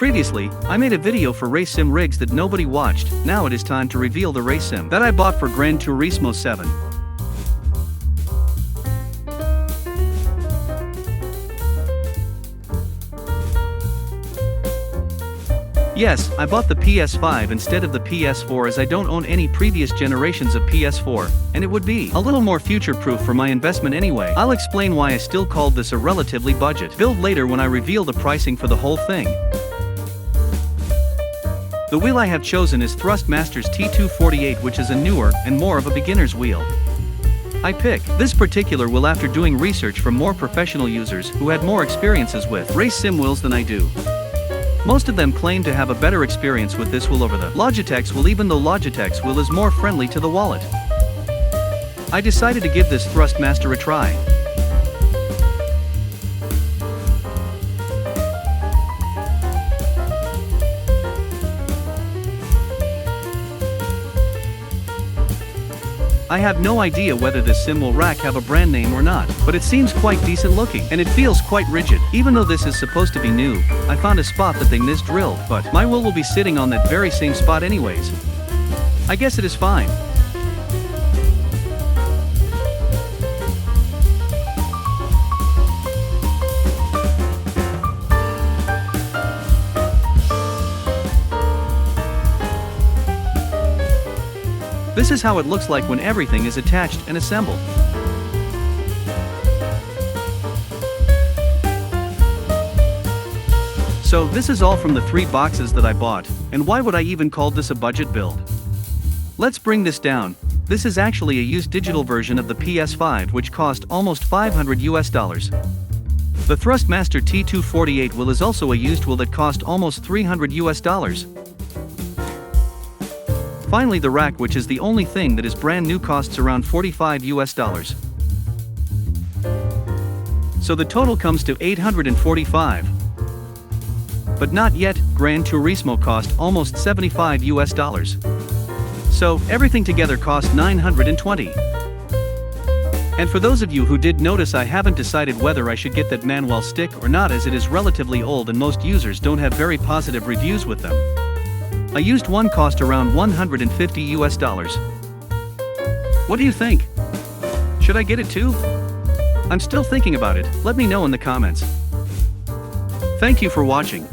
Previously, I made a video for race sim rigs that nobody watched. Now it is time to reveal the race sim that I bought for Gran Turismo 7. Yes, I bought the PS5 instead of the PS4 as I don't own any previous generations of PS4, and it would be a little more future-proof for my investment anyway. I'll explain why I still called this a relatively budget build later when I reveal the pricing for the whole thing. The wheel I have chosen is ThrustMaster's T248, which is a newer and more of a beginner's wheel. I picked this particular wheel after doing research from more professional users who had more experiences with race sim wheels than I do. Most of them claim to have a better experience with this wheel over the Logitech's wheel, even though Logitech's wheel is more friendly to the wallet. I decided to give this ThrustMaster a try. I have no idea whether this sim will rack have a brand name or not, but it seems quite decent looking, and it feels quite rigid. Even though this is supposed to be new, I found a spot that they mis-drilled, but my wheel will be sitting on that very same spot anyways. I guess it is fine. This is how it looks like when everything is attached and assembled. So this is all from the 3 boxes that I bought, and why would I even call this a budget build? Let's bring this down. This is actually a used digital version of the PS5 which cost almost $500 US. The ThrustMaster T248 wheel is also a used wheel that cost almost $300 US. Finally, the rack, which is the only thing that is brand new, costs around $45 US. So the total comes to $845. But not yet. Gran Turismo cost almost $75 US. So everything together cost $920. And for those of you who did notice, I haven't decided whether I should get that manual stick or not, as it is relatively old and most users don't have very positive reviews with them. A used one cost around $150 US. What do you think? Should I get it too? I'm still thinking about it. Let me know in the comments. Thank you for watching.